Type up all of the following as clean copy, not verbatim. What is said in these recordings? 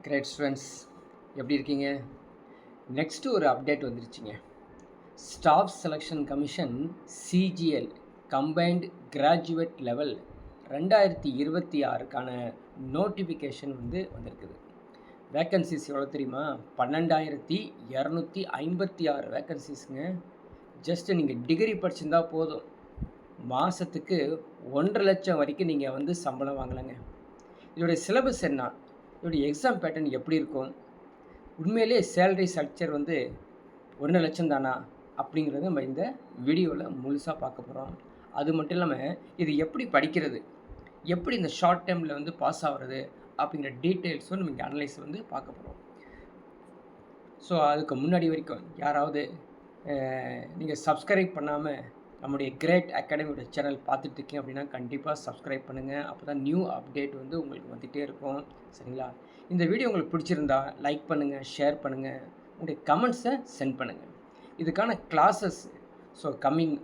Great students, எப்படி இருக்கீங்க? Next ஒரு அப்டேட் வந்துருச்சுங்க. Staff selection commission CGL combined graduate level 2026க்கான நோட்டிஃபிகேஷன் வந்திருக்குது. வேக்கன்சிஸ் எவ்வளோ தெரியுமா? 12,256 வேக்கன்சிஸுங்க. ஜஸ்ட்டு நீங்கள் டிகிரி படிச்சிருந்தா போதும், மாதத்துக்கு 1,50,000 லட்சம் வரைக்கும் நீங்கள் சம்பளம் வாங்கலாங்க. இதோடைய சிலபஸ் என்ன? இதோடைய எக்ஸாம் பேட்டர்ன் எப்படி இருக்கும்? உண்மையிலே சேலரி ஸ்ட்ரக்சர் 1 லட்சம் தானா அப்படிங்கிறது நம்ம இந்த வீடியோவில் முழுசாக பார்க்க போகிறோம். அது மட்டும் இல்லாமல் இது எப்படி படிக்கிறது, எப்படி இந்த ஷார்ட் டைமில் பாஸ் ஆகிறது அப்படிங்கிற டீட்டெயில்ஸும் நம்ம இங்கே அனலைஸ் பார்க்க போகிறோம். ஸோ அதுக்கு முன்னாடி வரைக்கும் யாராவது நீங்கள் சப்ஸ்கிரைப் பண்ணாமல் நம்முடைய கிரேட் அகாடமியோட சேனல் பார்த்துட்டு இருக்கீங்க அப்படின்னா கண்டிப்பாக சப்ஸ்கிரைப் பண்ணுங்கள். அப்போ தான் நியூ அப்டேட் உங்களுக்கு வந்துகிட்டே இருக்கும். சரிங்களா? இந்த வீடியோ உங்களுக்கு பிடிச்சிருந்தா லைக் பண்ணுங்கள், ஷேர் பண்ணுங்கள், உங்களுடைய கமெண்ட்ஸை சென்ட் பண்ணுங்கள். இதுக்கான கிளாஸஸ் கம்மிங்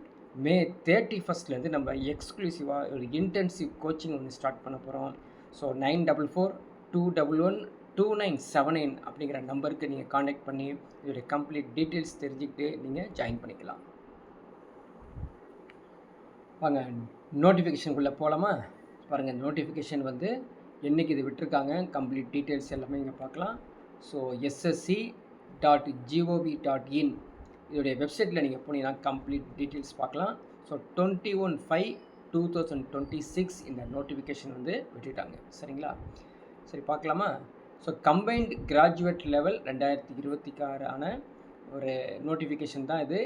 May 31 நம்ம எக்ஸ்க்ளூசிவாக ஒரு இன்டென்சிவ் கோச்சிங் ஸ்டார்ட் பண்ண போகிறோம். 9442112979 அப்படிங்கிற நம்பருக்கு நீங்கள் காண்டாக்ட் பண்ணி இதோடைய கம்ப்ளீட் டீட்டெயில்ஸ் தெரிஞ்சுக்கிட்டு நீங்கள் ஜாயின் பண்ணிக்கலாம். வாங்க நோட்டிஃபிகேஷனுக்குள்ளே போகலாமா? பாருங்கள், நோட்டிஃபிகேஷன் என்றைக்கு இது விட்டுருக்காங்க, கம்ப்ளீட் டீட்டெயில்ஸ் எல்லாமே இங்கே பார்க்கலாம். ssc.gov.in இதோடைய வெப்சைட்டில் நீங்கள் போனீங்கன்னா கம்ப்ளீட் டீட்டெயில்ஸ் பார்க்கலாம். 21/5/2026 இந்த நோட்டிஃபிகேஷன் விட்டுட்டாங்க. சரிங்களா? சரி, பார்க்கலாமா? கம்பைன்ட் கிராஜுவேட் லெவல் 2026 ஒரு நோட்டிஃபிகேஷன் தான் இது.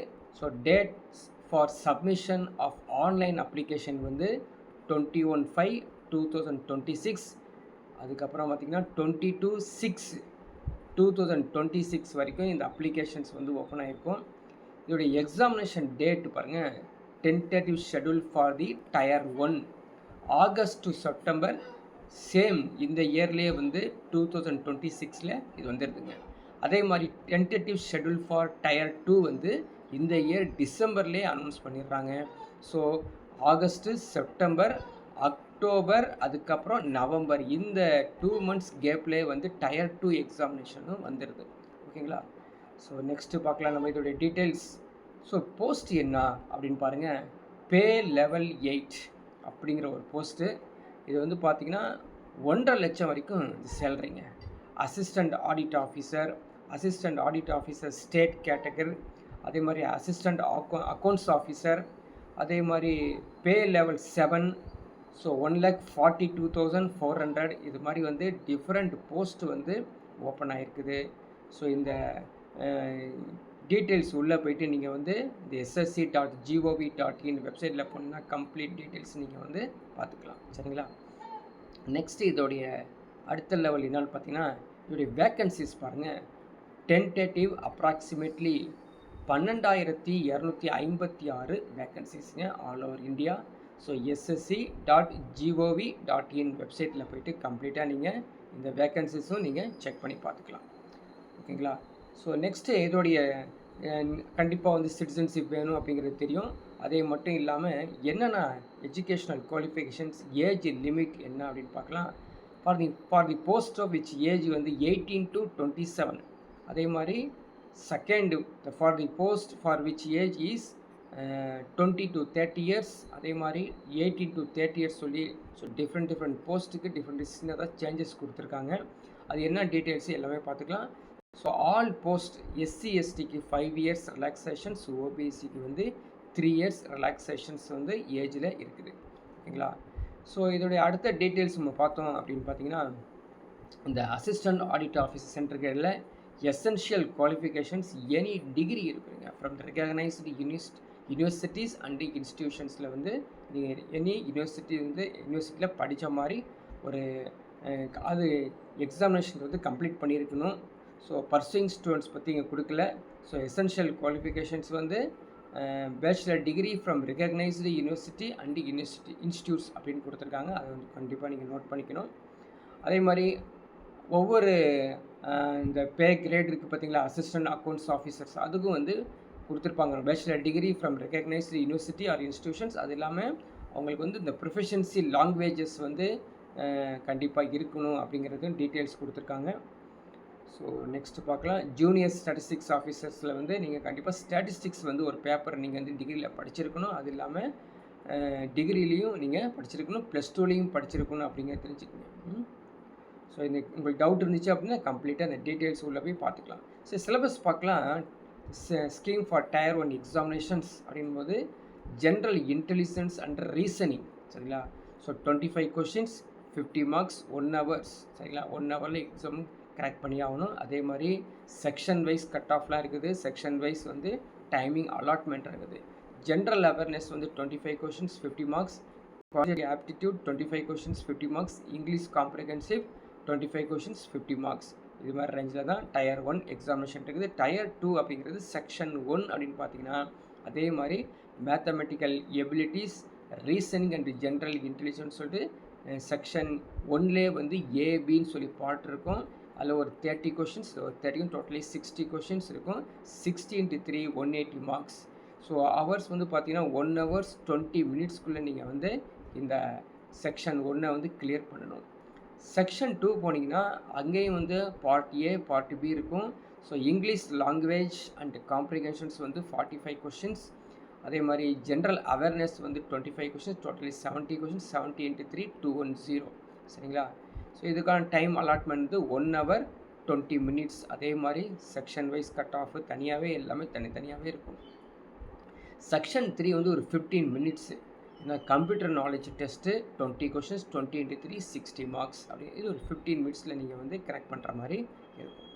Dates for submission of online application 21/5/2026. அதுக்கப்புறம் பார்த்திங்கன்னா 22/6/2026 வரைக்கும் இந்த அப்ளிகேஷன்ஸ் ஓப்பன் ஆகிருக்கும். இதோடைய எக்ஸாமினேஷன் டேட் பாருங்கள், tentative schedule for the tier 1 August to September. Same இந்த இயர்லேயே 2026 இது வந்துடுதுங்க. அதே மாதிரி டென்டேட்டிவ் ஷெட்யூல் ஃபார் டயர் 2 இந்த இயர் டிசம்பர்லேயே அனௌன்ஸ் பண்ணிடுறாங்க. ஆகஸ்ட்டு, செப்டம்பர், அக்டோபர், அதுக்கப்புறம் நவம்பர், இந்த 2 months கேப்லேயே டயர் 2 எக்ஸாமினேஷனும் வந்துடுது. ஓகேங்களா? நெக்ஸ்ட்டு பார்க்கலாம் நம்ம இதோடைய டீட்டெயில்ஸ். போஸ்ட் என்ன அப்படின்னு பாருங்கள், பே லெவல் 8 அப்படிங்கிற ஒரு போஸ்ட்டு. இது பார்த்திங்கன்னா 1,50,000 லட்சம் வரைக்கும் சேலரிங்க. Assistant audit officer state category, அதே மாதிரி அசிஸ்டண்ட் அக்கௌண்ட்ஸ் ஆஃபீஸர், அதே மாதிரி பே லெவல் 7, 1,42,400. இது மாதிரி டிஃப்ரெண்ட் போஸ்ட் ஓப்பன் ஆகிருக்குது. இந்த டீட்டெயில்ஸ் உள்ளே போயிட்டு நீங்கள் இந்த ssc.gov.in வெப்சைட்டில் போனீங்கன்னா கம்ப்ளீட் டீட்டெயில்ஸ் நீங்கள் பார்த்துக்கலாம். சரிங்களா? நெக்ஸ்ட்டு இதோடைய அடுத்த லெவல் என்னன்னு பார்த்தீங்கன்னா, இதோடைய வேக்கன்சிஸ் பாருங்கள். டென்டேட்டிவ் அப்ராக்சிமேட்லி 12,256 வேக்கன்சிஸ்ங்க ஆல் ஓவர் இந்தியா. ssc.gov.in வெப்சைட்டில் போய்ட்டு கம்ப்ளீட்டாக நீங்கள் இந்த வேக்கன்சிஸும் நீங்கள் செக் பண்ணி பார்த்துக்கலாம். ஓகேங்களா? நெக்ஸ்ட்டு இதோடைய கண்டிப்பாக சிட்டிசன்ஷிப் வேணும் அப்படிங்கிறது தெரியும். அதே மட்டும் இல்லாமல் என்னென்ன எஜுகேஷ்னல் குவாலிஃபிகேஷன்ஸ், ஏஜ் லிமிட் என்ன அப்படின்னு பார்க்கலாம். For the post of which age 18 to 27. அதே மாதிரி second for the post for which age is 20 to 30 years. அதே மாதிரி 18 to 30 years சொல்லி டிஃப்ரெண்ட் போஸ்ட்டுக்கு டிஃப்ரெண்ட் சின்னதாக சேஞ்சஸ் கொடுத்துருக்காங்க. அது என்ன டீட்டெயில்ஸ் எல்லாமே பார்த்துக்கலாம். ஆல் போஸ்ட் SC STக்கு 5 years ரிலாக்ஸேஷன்ஸ், OBCக்கு 3 years ரிலாக்ஸேஷன்ஸ் ஏஜில் இருக்குது. ஓகேங்களா? இதோடைய அடுத்த டீட்டெயில்ஸ் நம்ம பார்த்தோம் அப்படின்னு பார்த்தீங்கன்னா, இந்த அசிஸ்டண்ட் ஆடிட் ஆஃபீஸர் சென்டர்களில் எசென்ஷியல் குவாலிஃபிகேஷன்ஸ் எனி டிகிரி இருக்குதுங்க from the recognised universities and இன்ஸ்டிடியூஷன்ஸில் நீங்கள் எனி யூனிவர்சிட்டியில் படித்த மாதிரி ஒரு அது எக்ஸாமினேஷன் கம்ப்ளீட் பண்ணியிருக்கணும். பர்சூயிங் ஸ்டூடெண்ட்ஸ் பற்றி இங்கே கொடுக்கல. Essential qualifications bachelor degree from recognised university and institutes அப்படின்னு கொடுத்துருக்காங்க. அதை கண்டிப்பாக நீங்கள் நோட் பண்ணிக்கணும். அதே மாதிரி ஒவ்வொரு இந்த பே கிரேட் இருக்குது பார்த்தீங்களா, அசிஸ்டண்ட் அக்கௌண்ட்ஸ் ஆஃபீஸர்ஸ், அதுக்கும் கொடுத்துருப்பாங்க bachelor degree from recognised university R institutions. அது இல்லாமல் அவங்களுக்கு இந்த ப்ரொஃபஷன்சி லாங்குவேஜஸ் கண்டிப்பாக இருக்கணும் அப்படிங்கிறது டீட்டெயில்ஸ் கொடுத்துருக்காங்க. ஸோ நெக்ஸ்ட்டு பார்க்கலாம். ஜூனியர் ஸ்டாட்டிஸ்டிக்ஸ் ஆஃபீஸர்ஸில் வந்து நீங்கள் கண்டிப்பாக ஸ்டாட்டிஸ்டிக்ஸ் வந்து ஒரு பேப்பர் நீங்கள் வந்து டிகிரியில் படிச்சிருக்கணும். அது இல்லாமல் டிகிரிலையும் நீங்கள் படிச்சிருக்கணும், +2லையும் படிச்சிருக்கணும் அப்படிங்கிறத தெரிஞ்சுக்கோங்க. ஸோ இந்த உங்களுக்கு டவுட் இருந்துச்சு அப்படின்னா கம்ப்ளீட்டாக அந்த டீட்டெயில்ஸ் உள்ளே போய் பார்த்துக்கலாம். ஸோ சிலபஸ் பார்க்கலாம். ஸ்கீம் ஃபார் டயர் 1 எக்ஸாமினேஷன்ஸ் அப்படின்போது ஜென்ரல் இன்டெலிஜென்ஸ் அண்ட் ரீசனிங், சரிங்களா? ஸோ 25 கொஷின்ஸ் 50 மார்க்ஸ் 1 ஹவர்ஸ், சரிங்களா? 1 ஹவரில் எக்ஸாம் கிராக் பண்ணி ஆகணும். அதே மாதிரி செக்ஷன் வைஸ் கட் ஆஃப்லாம் இருக்குது. செக்ஷன் வைஸ் வந்து டைமிங் அலாட்மெண்ட் இருக்குது. ஜென்ரல் அவேர்னஸ் வந்து 25 questions 50 marks, aptitude 25 questions 50 marks, English comprehensive 25 questions 50 marks. இது மாதிரி ரேஞ்சில் தான் டயர் 1 எக்ஸாமினேஷன் இருக்குது. டயர் 2 அப்படிங்கிறது செக்ஷன் 1 அப்படின்னு பார்த்தீங்கன்னா அதே மாதிரி mathematical abilities, reasoning and general intelligence சொல்லிட்டு செக்ஷன் 1லே வந்து ஏபின்னு சொல்லி பார்ட் இருக்கும். அதில் ஒரு 30 கொஷின்ஸ், ஒரு 30 டோட்டலி 60 கொஷின்ஸ் இருக்கும். 60 × 3 180 மார்க்ஸ். ஸோ ஹவர்ஸ் வந்து பார்த்தீங்கன்னா 1 ஹவர்ஸ் 20 மினிட்ஸ்க்குள்ளே நீங்கள் வந்து இந்த செக்ஷன் 1 வந்து கிளியர் பண்ணணும். செக்ஷன் 2 போனீங்கன்னா அங்கேயும் வந்து பார்ட் ஏ பார்ட் பி இருக்கும். So English language and comprehensions வந்து 45 கொஷின்ஸ். அதே மாதிரி ஜென்ரல் அவேர்னஸ் வந்து 25 கொஷின்ஸ், டோட்டலி 70 கொஷின்ஸ், 70 × 3 210, சரிங்களா? ஸோ இதுக்கான டைம் அலாட்மெண்ட் வந்து 1 ஹவர் 20 மினிட்ஸ். அதே மாதிரி செக்ஷன் வைஸ் கட் ஆஃப் தனியாகவே எல்லாமே தனித்தனியாகவே இருக்கும். செக்ஷன் 3 வந்து ஒரு 15 மினிட்ஸு. ஏன்னா computer knowledge test 20 questions 20 × 3 60 marks. அப்படி இது ஒரு 15 மினிட்ஸில் நீங்கள் வந்து கரெக்ட் பண்ணுற மாதிரி இருக்கும்,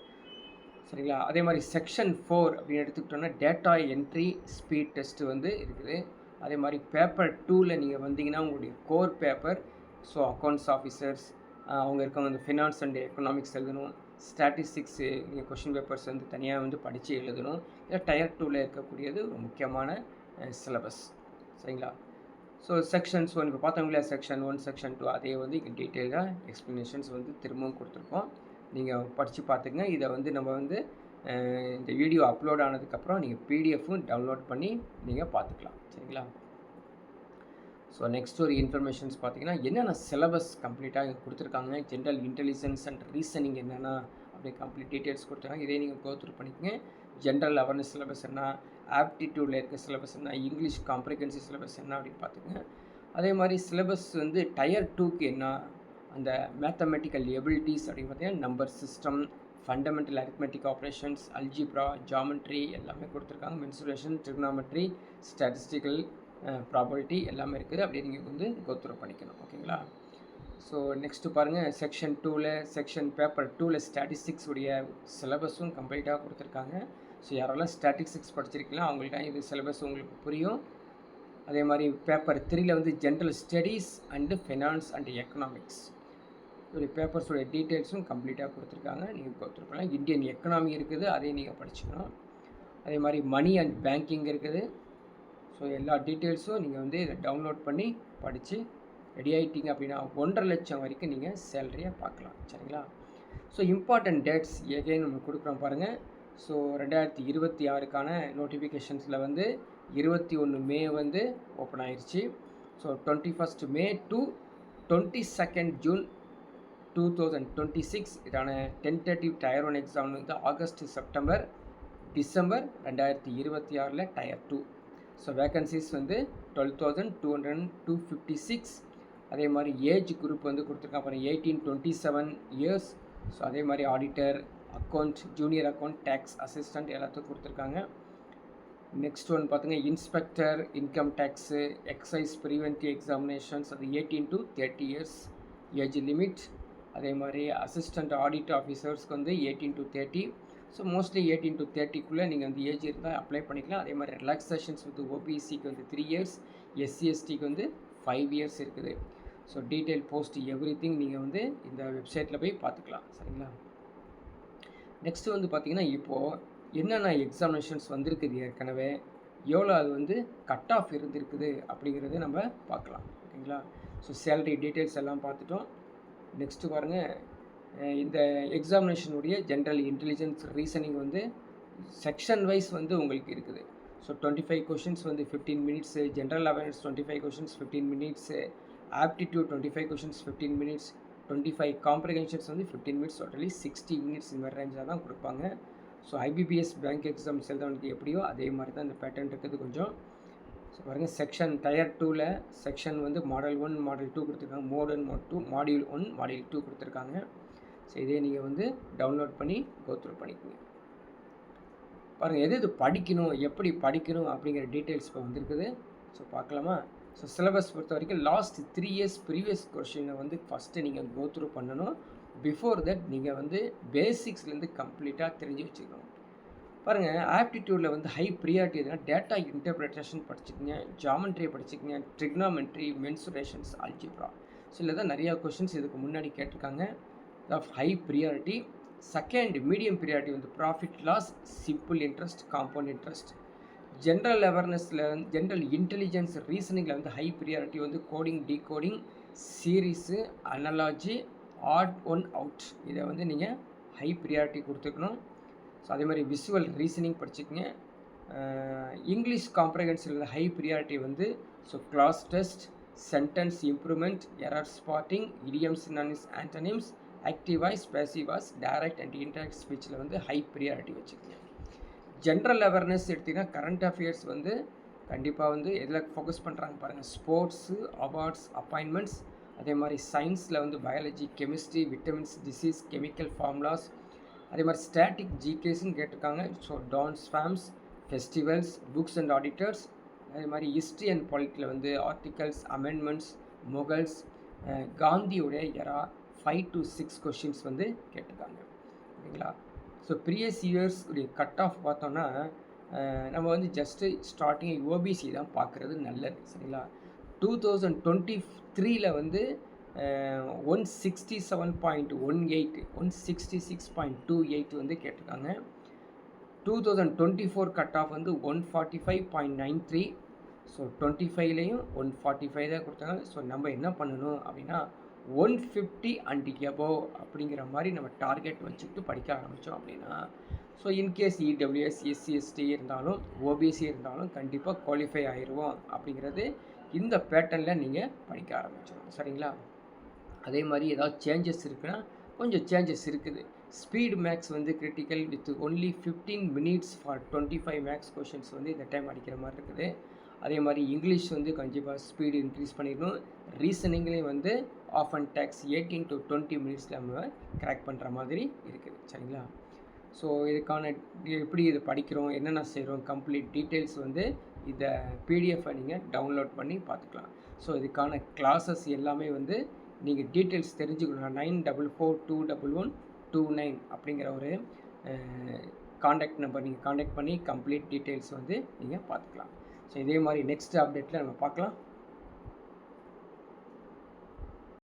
சரிங்களா? அதே மாதிரி செக்ஷன் 4 அப்படின்னு எடுத்துக்கிட்டோன்னா டேட்டா என்ட்ரி ஸ்பீட் டெஸ்ட்டு வந்து இருக்குது. அதே மாதிரி பேப்பர் 2ல் நீங்கள் வந்தீங்கன்னா உங்களுடைய core paper, so accounts officers அவங்க இருக்கவங்க இந்த ஃபினான்ஸ் அண்ட் எக்கனாமிக்ஸ் எழுதணும். ஸ்டாட்டிஸ்டிக்ஸு நீங்கள் கொஷின் பேப்பர்ஸ் வந்து தனியாக வந்து படித்து எழுதணும். இல்லை டயர் 2ல் இருக்கக்கூடியது ஒரு முக்கியமான சிலபஸ், சரிங்களா? ஸோ செக்ஷன்ஸ் 1 இப்போ பார்த்தவங்களே செக்ஷன் 1 செக்ஷன் 2 அதே வந்து இங்கே டீட்டெயிலாக எக்ஸ்ப்ளனேஷன்ஸ் வந்து திரும்பவும் கொடுத்துருக்கோம். நீங்கள் படித்து பார்த்துங்க. இதை வந்து நம்ம வந்து இந்த வீடியோ அப்லோட் ஆனதுக்கப்புறம் நீங்கள் பிடிஎஃப்பும் டவுன்லோட் பண்ணி நீங்கள் பார்த்துக்கலாம், சரிங்களா? ஸோ நெக்ஸ்ட் ஒரு இன்ஃபர்மேஷன்ஸ் பார்த்தீங்கன்னா என்னென்ன சிலபஸ் கம்ப்ளீட்டாக கொடுத்துருக்காங்க, ஜென்ரல் இன்டெலிஜென்ஸ் அண்ட் ரீசனிங் என்னென்ன அப்படி கம்ப்ளீட் டீட்டெயில்ஸ் கொடுத்துருக்காங்க. இதே நீங்கள் கோ த்ரூ பண்ணிக்கங்க. ஜென்ரல் அவேர்னஸ் சிலபஸ் என்ன, ஆப்டிடியூடில் இருக்க சிலபஸ் என்ன, இங்கிலீஷ் காம்ப்ரிஹென்சிவ் சிலபஸ் என்ன அப்படின்னு பார்த்துக்கங்க. அதே மாதிரி சிலபஸ் வந்து டயர் 2க்கு என்ன, அந்த மேத்தமெட்டிக்கல் எபிலிட்டிஸ் அப்படின்னு பார்த்தீங்கன்னா number system, fundamental arithmetic operations, algebra, geometry எல்லாமே கொடுத்துருக்காங்க. மென்சுரேஷன், ட்ரிக்னாமெட்ரி, ஸ்டாட்டிஸ்டிக்கல், ப்ராபபிலிட்டி எல்லாமே இருக்குது. அப்படியே நீங்கள் வந்து கோத்ரூ பண்ணிக்கணும், ஓகேங்களா? ஸோ நெக்ஸ்ட்டு பாருங்கள். செக்ஷன் 2ல் செக்ஷன் பேப்பர் 2ல் ஸ்டாட்டிஸ்டிக்ஸ் உடைய சிலபஸும் கம்ப்ளீட்டாக கொடுத்துருக்காங்க. ஸோ யாரெல்லாம் ஸ்டாட்டிஸ்டிக்ஸ் படிச்சிருக்கலாம் அவங்கள்ட்ட இது சிலபஸ் உங்களுக்கு புரியும். அதே மாதிரி பேப்பர் 3ல் வந்து general studies and finance and economics ஒரு பேப்பர்ஸோடைய டீட்டெயில்ஸும் கம்ப்ளீட்டாக கொடுத்துருக்காங்க. நீங்கள் கோத்ரூ பண்ணலாம். இந்தியன் எக்கனாமி இருக்குது, அதையும் நீங்கள் படிச்சுக்கணும். அதே மாதிரி மணி அண்ட் பேங்கிங் இருக்குது. ஸோ எல்லா டீட்டெயில்ஸும் நீங்கள் வந்து இதை டவுன்லோட் பண்ணி படித்து ரெடி ஆகிட்டீங்க அப்படின்னா 1.5 லட்சம் வரைக்கும் நீங்கள் சேலரியாக பார்க்கலாம், சரிங்களா? ஸோ இம்பார்ட்டன்ட் டேட்ஸ் எகைன் நம்ம கொடுக்குறோம் பாருங்கள். ஸோ 2026க்கான நோட்டிஃபிகேஷன்ஸில் வந்து 21 மே வந்து ஓப்பன் ஆயிடுச்சு. ஸோ 21 மே டு 22 ஜூன் 2026 இதான டென்டேட்டிவ் டயர் 1 எக்ஸாம் வந்து August, September, December 2026 tier 2. So vacancies வந்து 12,256. அதே மாதிரி ஏஜ் குரூப் வந்து கொடுத்துருக்காங்க பாருங்கள் 18-27 இயர்ஸ். ஸோ அதே மாதிரி auditor, account, junior account, tax assistant எல்லாத்துக்கும் கொடுத்துருக்காங்க. நெக்ஸ்ட் ஒன் பார்த்துங்க inspector, income tax, excise preventive examinations அது 18 to 30 இயர்ஸ் ஏஜ் லிமிட். அதே மாதிரி அசிஸ்டண்ட் ஆடிட் ஆஃபீஸர்ஸ்க்கு வந்து 18 to 30. ஸோ மோஸ்ட்லி 18 to 30க்குள்ளே நீங்கள் வந்து ஏஜ் இருந்தால் அப்ளை பண்ணிக்கலாம். அதே மாதிரி ரிலாக்ஸேஷன்ஸ் வந்து ஓபிசிக்கு வந்து 3 இயர்ஸ், எஸ்சிஎஸ்டிக்கு வந்து 5 இயர்ஸ் இருக்குது. ஸோ டீட்டெயில் போஸ்ட் எவ்ரிதிங் நீங்கள் வந்து இந்த வெப்சைட்டில் போய் பார்த்துக்கலாம், சரிங்களா? நெக்ஸ்ட்டு வந்து பார்த்திங்கன்னா இப்போது என்னென்ன எக்ஸாமினேஷன்ஸ் வந்திருக்குது ஏற்கனவே, எவ்வளோ அது வந்து கட் ஆஃப் இருந்திருக்குது அப்படிங்கிறத நம்ம பார்க்கலாம், ஓகேங்களா? ஸோ சேலரி டீட்டெயில்ஸ் எல்லாம் பார்த்துட்டோம். நெக்ஸ்ட்டு பாருங்கள், இந்த எக்ஸாமினேஷனுடைய ஜென்ரல் இன்டெலிஜென்ஸ் ரீசனிங் வந்து செக்ஷன் வைஸ் வந்து உங்களுக்கு இருக்குது. ஸோ 25 கொஷின்ஸ் வந்து 15 minutes, general awareness 25 questions 15 minutes, aptitude 25 questions 15 minutes, 25 comprehensions வந்து 15 மினிட்ஸ், டோட்டலி 60 மினிட்ஸ் இந்த மாதிரி ரேஞ்சாக தான் கொடுப்பாங்க. ஸோ ஐபிபிஎஸ் பேங்க் எக்ஸாம்ஸ் எழுதவனுக்கு எப்படியோ அதே மாதிரி தான் இந்த பேட்டர்ன் இருக்குது கொஞ்சம். ஸோ பாருங்கள், செக்ஷன் டயர் 2ல் செக்ஷன் வந்து மாடல் 1 மாடல் 2 கொடுத்துருக்காங்க, மோட் 1 மாடியூல் 1 மாடியூல் 2 கொடுத்துருக்காங்க. ஸோ இதே நீங்கள் வந்து டவுன்லோட் பண்ணி கோத்ரூ பண்ணிக்கோங்க. பாருங்கள், எது படிக்கணும், எப்படி படிக்கணும் அப்படிங்கிற டீட்டெயில்ஸ் இப்போ வந்துருக்குது. ஸோ பார்க்கலாமா? ஸோ சிலபஸ் பொறுத்த வரைக்கும் லாஸ்ட் 3 இயர்ஸ் ப்ரீவியஸ் கொஷினை வந்து ஃபஸ்ட்டு நீங்கள் கோத்ரூ பண்ணணும். பிஃபோர் தட் நீங்கள் வந்து பேசிக்ஸ்லேருந்து கம்ப்ளீட்டாக தெரிஞ்சு வச்சுக்கணும். பாருங்கள், ஆப்டிடியூடில் வந்து ஹை ப்ரியாரிட்டி எதுனா டேட்டா இன்டர்பிரிட்டேஷன் படிச்சுக்கங்க, ஜாமெண்ட்ரி படிச்சுக்கங்க, ட்ரிக்னாமெண்ட்ரி, மென்சுரேஷன்ஸ், அல்ஜிப்ரா. ஸோ இதில் தான் நிறையா கொஷின்ஸ் இதுக்கு முன்னாடி கேட்டிருக்காங்க. Of high priority. Second medium priority வந்து profit loss, simple interest, compound interest. General அவேர்னஸில் வந்து ஜென்ரல் இன்டெலிஜென்ஸ் ரீசனிங்கில் வந்து ஹை ப்ரியாரிட்டி வந்து coding, decoding, series, analogy, odd one out. இதை வந்து நீங்கள் ஹை ப்ரியாரிட்டி கொடுத்துக்கணும். ஸோ அதே மாதிரி விசுவல் ரீசனிங் படிச்சுக்கங்க. இங்கிலீஷ் காம்ப்ரிஹென்ஷனில் ஹை ப்ரியாரிட்டி வந்து so cloze test, sentence improvement, error spotting, idioms, synonyms, antonyms, active voice, passive voice, direct and indirect ஸ்பீச்சில் வந்து ஹை ப்ரியாரிட்டி வச்சுக்கோங்க. ஜென்ரல் அவேர்னஸ் எடுத்திங்கன்னா கரண்ட் அஃபேர்ஸ் வந்து கண்டிப்பாக வந்து எதில் ஃபோக்கஸ் பண்ணுறாங்க பாருங்கள், ஸ்போர்ட்ஸு, அவார்ட்ஸ், அப்பாயின்மெண்ட்ஸ். அதே மாதிரி சயின்ஸில் வந்து biology, chemistry, vitamins, disease, chemical formulas. அதே மாதிரி ஸ்டாட்டிக் ஜிகேஸ்ன்னு கேட்டிருக்காங்க. ஸோ டான்ஸ், ஃபேம்ஸ், ஃபெஸ்டிவல்ஸ், புக்ஸ் அண்ட் ஆடிட்டர்ஸ். அதே மாதிரி ஹிஸ்ட்ரி அண்ட் பாலிட்டியில் வந்து ஆர்டிகல்ஸ், அமெண்ட்மெண்ட்ஸ், முகல்ஸ், காந்தியோடைய எரா 5 to 6 கொஷின்ஸ் வந்து கேட்டிருக்காங்க. ஓகேங்களா? ஸோ ப்ரீவியஸ் இயர்ஸ் உடைய கட் ஆஃப் பார்த்தோன்னா நம்ம வந்து ஜஸ்ட்டு ஸ்டார்டிங் ஓபிசி தான் பார்க்குறது நல்லது. சரிங்களா? 2023ல் வந்து 167.18, 166.28 வந்து கேட்டிருக்காங்க. 2024 கட் ஆஃப் வந்து 145.93. ஸோ 25லேயும் 145 தான் கொடுத்தாங்க. ஸோ நம்ம என்ன பண்ணணும் அப்படின்னா 150 அண்ட் எபோவ் அப்படிங்கிற மாதிரி நம்ம டார்கெட் வச்சுக்கிட்டு படிக்க ஆரம்பித்தோம் அப்படின்னா, so in case EWS, SC, ST இருந்தாலும், ஓபிசி இருந்தாலும் கண்டிப்பாக குவாலிஃபை ஆயிடுவோம் அப்படிங்கிறது இந்த பேட்டர்னில் நீங்கள் படிக்க ஆரம்பிச்சிடும். சரிங்களா? அதே மாதிரி ஏதாவது சேஞ்சஸ் இருக்குன்னா கொஞ்சம் சேஞ்சஸ் இருக்குது. ஸ்பீடு மேக்ஸ் வந்து critical with only 15 minutes for 25 maths questions வந்து இந்த டைம் அடிக்கிற மாதிரி இருக்குது. அதே மாதிரி இங்கிலீஷ் வந்து கண்டிப்பாக ஸ்பீடு இன்க்ரீஸ் பண்ணிடணும். ரீசனிங்லேயும் வந்து ஆஃப் அண்ட் டேக்ஸ் 18 to 20 மினிட்ஸில் நம்ம கிராக் பண்ணுற மாதிரி இருக்குது. சரிங்களா? ஸோ இதுக்கான எப்படி இது படிக்கிறோம், என்னென்ன செய்கிறோம், கம்ப்ளீட் டீட்டெயில்ஸ் வந்து இதை பிடிஎஃப்பை நீங்கள் டவுன்லோட் பண்ணி பார்த்துக்கலாம். ஸோ இதுக்கான கிளாஸஸ் எல்லாமே வந்து நீங்கள் டீட்டெயில்ஸ் தெரிஞ்சுக்கணும். 94421129 அப்படிங்கிற ஒரு காண்டாக்ட் நம்பர் நீங்கள் காண்டாக்ட் பண்ணி கம்ப்ளீட் டீட்டெயில்ஸ் வந்து நீங்கள் பார்த்துக்கலாம். ஸோ இதே மாதிரி நெக்ஸ்ட் அப்டேட்டில் நம்ம பார்க்கலாம்.